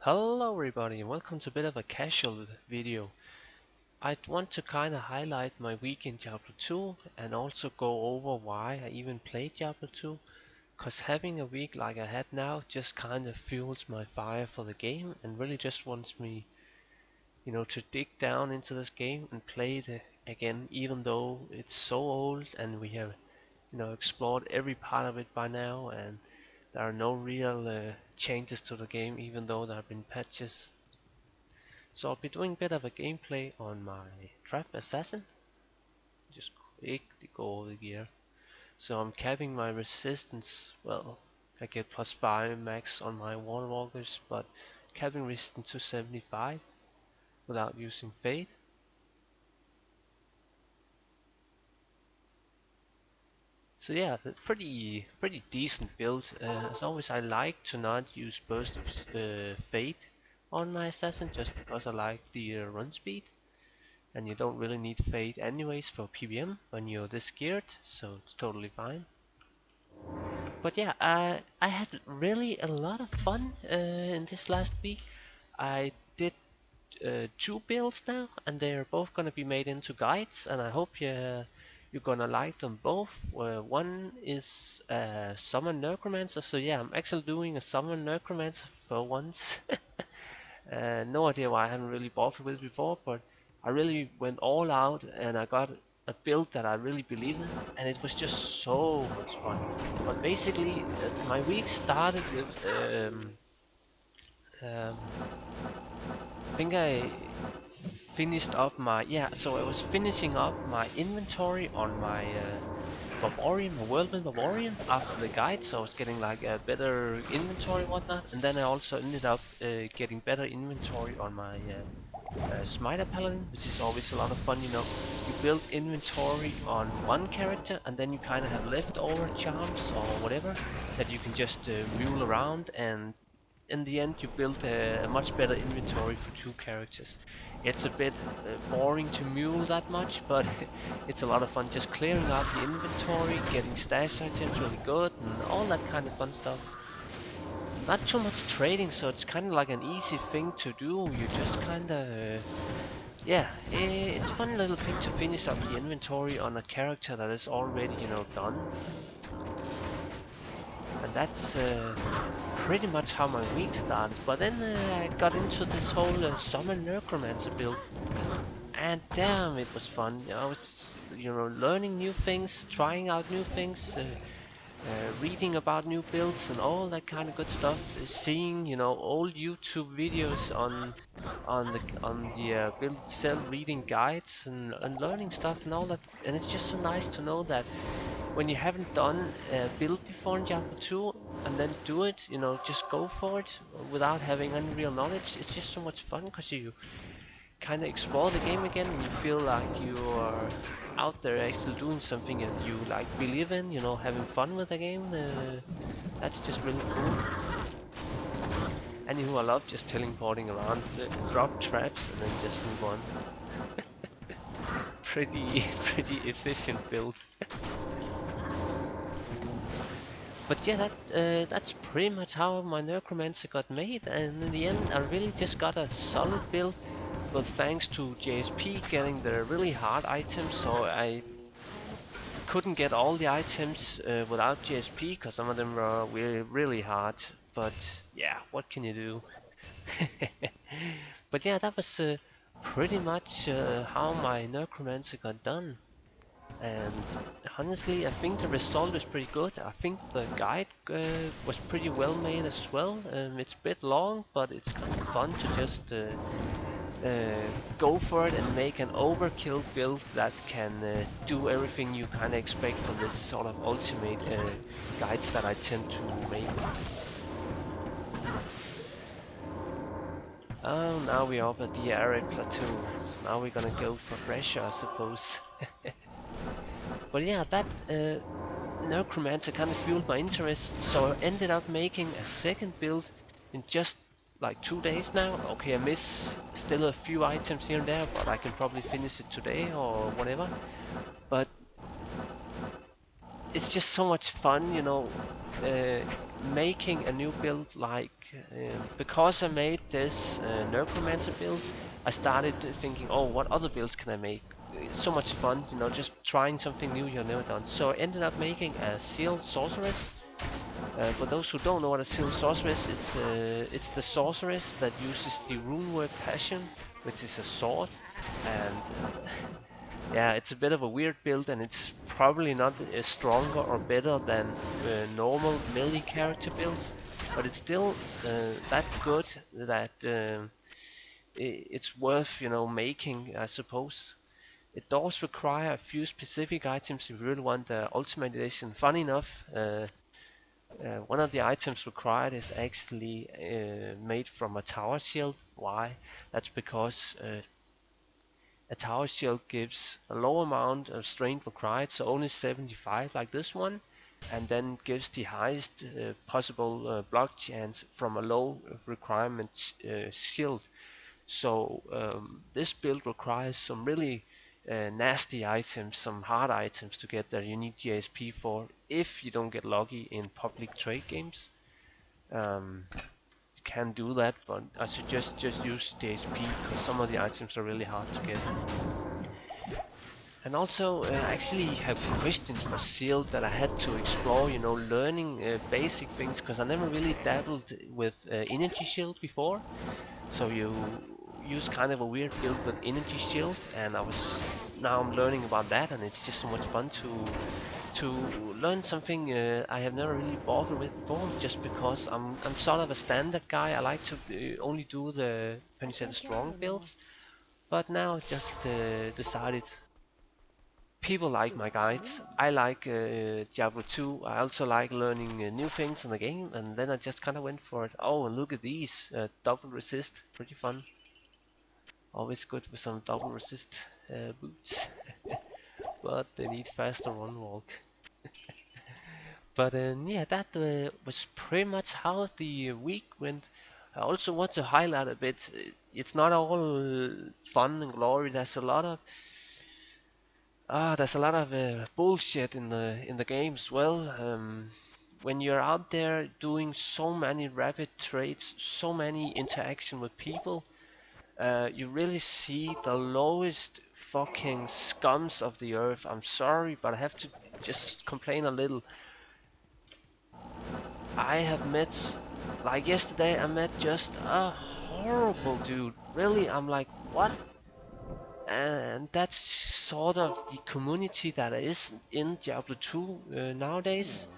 Hello everybody and welcome to a bit of a casual video. I want to kind of highlight my week in Diablo 2 and also go over why I even played Diablo 2, cause having a week like I had now just kind of fuels my fire for the game and really just wants me, to dig down into this game and play it again, even though it's so old and we have, explored every part of it by now, and there are no real changes to the game even though there have been patches. So I'll be doing a bit of a gameplay on my trap assassin. Just quickly go over the gear. So I'm capping my resistance. Well, I get +5 max on my wall walkers, but capping resistance to 75 without using fade. So yeah, pretty decent build. As always, I like to not use burst of fade on my assassin just because I like the run speed. And you don't really need fade anyways for PvM when you're this geared, so it's totally fine. But yeah, I had really a lot of fun in this last week. I did 2 builds now, and they're both gonna be made into guides, and I hope you're gonna like them both. One is Summon Necromancer, so yeah, I'm actually doing a Summon Necromancer for once. No idea why I haven't really bothered with it before, but I really went all out and I got a build that I really believe in, and it was just so much fun. But basically, my week started with I think I finished up my so I was finishing up my inventory on my Barbarian, my Whirlwind Barbarian after the guide, so I was getting like a better inventory and whatnot, and then I also ended up getting better inventory on my Smiter Paladin, which is always a lot of fun. You build inventory on one character, and then you kind of have leftover charms or whatever that you can just mule around, and in the end you build a much better inventory for 2 characters. It's a bit boring to mule that much, but it's a lot of fun just clearing out the inventory, getting stash items really good, and all that kind of fun stuff. Not too much trading, so it's kind of like an easy thing to do. You just kind of, yeah, it's a fun little thing to finish up the inventory on a character that is already, done. And that's pretty much how my week started. But then I got into this whole Summon Necromancer build, and damn, it was fun. I was, learning new things, trying out new things. Reading about new builds and all that kind of good stuff, seeing old YouTube videos on the build itself, reading guides and learning stuff and all that, and it's just so nice to know that when you haven't done a build before in Diablo 2 and then do it, just go for it without having any real knowledge. It's just so much fun because you kind of explore the game again and you feel like you are out there actually doing something that you like believe in, having fun with the game. That's just really cool. Anywho, I love just teleporting around, drop traps and then just move on. pretty efficient build. But yeah, that's pretty much how my Necromancer got made, and in the end I really just got a solid build. But thanks to JSP getting the really hard items, so I couldn't get all the items without JSP, because some of them were really hard. But yeah, what can you do? But yeah, that was pretty much how my Necromancer got done. And honestly, I think the result was pretty good. I think the guide was pretty well made as well. It's a bit long, but it's kind of fun to just go for it and make an overkill build that can do everything you kind of expect from this sort of ultimate guides that I tend to make. Oh, now we're up at the arid plateau, so now we're gonna go for pressure, I suppose. But yeah, that Necromancer kind of fueled my interest, so I ended up making a second build in just like 2 days now. Okay, I miss still a few items here and there, but I can probably finish it today or whatever. But it's just so much fun, uh, making a new build. Like because I made this necromancer build, I started thinking, oh, what other builds can I make? It's so much fun, just trying something new you've never done. So I ended up making a sealed sorceress. For those who don't know what a sealed sorceress, it's the sorceress that uses the runework passion, which is a sword, and yeah, it's a bit of a weird build, and it's probably not stronger or better than normal melee character builds, but it's still that good that it's worth, making, I suppose. It does require a few specific items if you really want the Ultimate Edition. Funny enough, one of the items required is actually made from a tower shield. Why? That's because a tower shield gives a low amount of strength required, so only 75 like this one, and then gives the highest possible block chance from a low requirement shield. So this build requires some really nasty items, some hard items to get there. You need JSP for if you don't get lucky in public trade games. You can do that, but I suggest just use JSP because some of the items are really hard to get. And also, I actually have questions for Seal that I had to explore, learning basic things, because I never really dabbled with Energy Shield before. So you use kind of a weird build with Energy Shield, and now I'm learning about that, and it's just so much fun to learn something I have never really bothered with before, just because I'm sort of a standard guy. I like to only do the strong builds, but now I just decided people like my guides. I like Diablo 2. I also like learning new things in the game, and then I just kind of went for it. Oh, and look at these double resist, pretty fun. Always good with some double resist boots, but they need faster run walk. But yeah, that was pretty much how the week went. I also want to highlight a bit. It's not all fun and glory. There's a lot of bullshit in the game as well. When you're out there doing so many rapid trades, so many interaction with people, you really see the lowest fucking scums of the earth. I'm sorry, but I have to just complain a little. I have met, like yesterday, I met just a horrible dude. Really, I'm like, what? And that's sort of the community that is in Diablo 2 nowadays.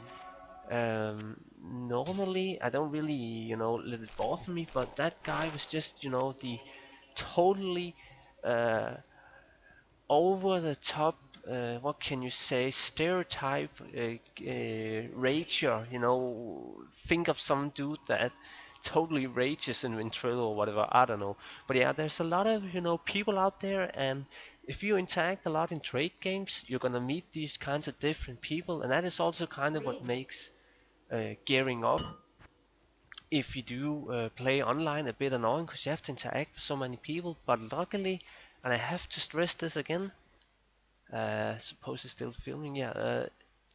Normally, I don't really, let it bother me, but that guy was just, the totally uh, over the top, what can you say, stereotype rager, think of some dude that totally rages in Ventrilo or whatever, I don't know. But yeah, there's a lot of, people out there, and if you interact a lot in trade games, you're gonna meet these kinds of different people, and that is also kind of what makes gearing up, if you do play online, a bit annoying because you have to interact with so many people. But luckily, and I have to stress this again, suppose it's still filming. Yeah,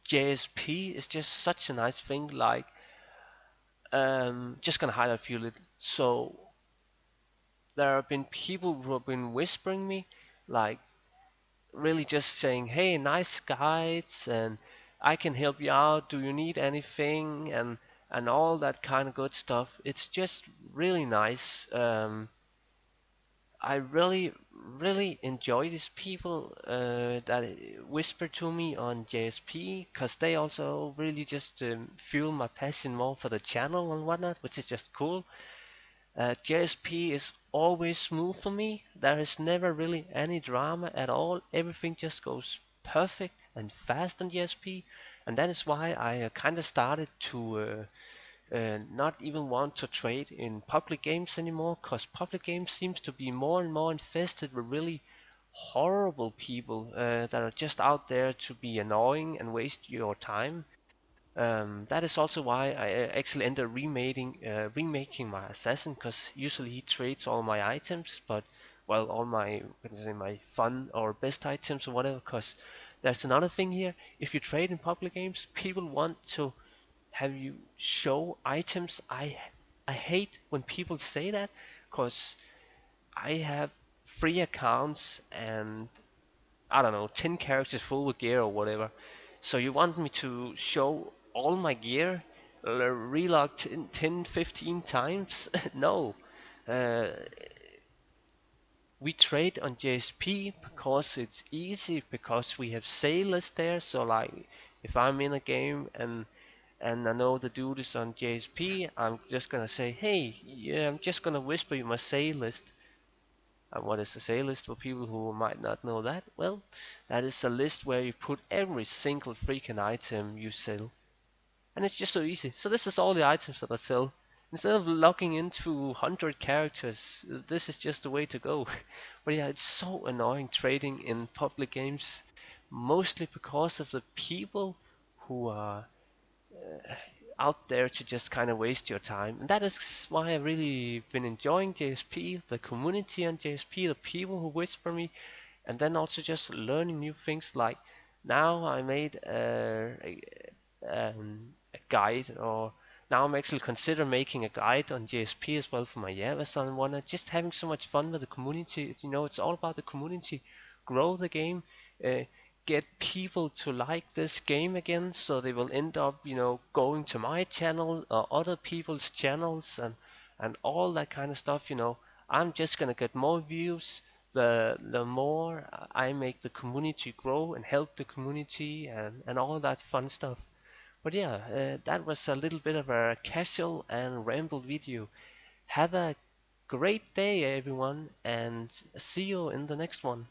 JSP is just such a nice thing. Like, just gonna highlight a few little. So there have been people who have been whispering me, like, really just saying, "Hey, nice guides, and I can help you out. Do you need anything?" and all that kind of good stuff. It's just really nice. I really, really enjoy these people that whisper to me on JSP, because they also really just fuel my passion more for the channel and whatnot, which is just cool. JSP is always smooth for me. There is never really any drama at all. Everything just goes perfect and fast on JSP, and that is why I kind of started to not even want to trade in public games anymore, because public games seems to be more and more infested with really horrible people that are just out there to be annoying and waste your time. That is also why I actually ended up remaking my assassin, because usually he trades all my items, but well, all my, what can I say, my fun or best items or whatever, because There's another thing here. If you trade in public games, people want to have you show items. I hate when people say that, cause I have free accounts and I don't know, 10 characters full with gear or whatever. So you want me to show all my gear, relog 10, 15 times? No. Uh, we trade on JSP because it's easy, because we have sale list there. So like, if I'm in a game and I know the dude is on JSP, I'm just gonna say, hey, yeah, I'm just gonna whisper you my sale list. And what is a sale list for people who might not know that? Well, that is a list where you put every single freaking item you sell. And it's just so easy. So this is all the items that I sell. Instead of logging into 100 characters, this is just the way to go. But yeah, it's so annoying trading in public games. Mostly because of the people who are out there to just kind of waste your time. And that is why I've really been enjoying JSP, the community on JSP, the people who whisper me, and then also just learning new things. Like now I made a guide, or now I'm actually consider making a guide on JSP as well for my Amazon one. And just having so much fun with the community. You know, it's all about the community. Grow the game. Uh, get people to like this game again, so they will end up, you know, going to my channel or other people's channels and all that kind of stuff. You know, I'm just gonna get more views. The more I make the community grow and help the community and all that fun stuff. But yeah, that was a little bit of a casual and ramble video. Have a great day, everyone, and see you in the next one.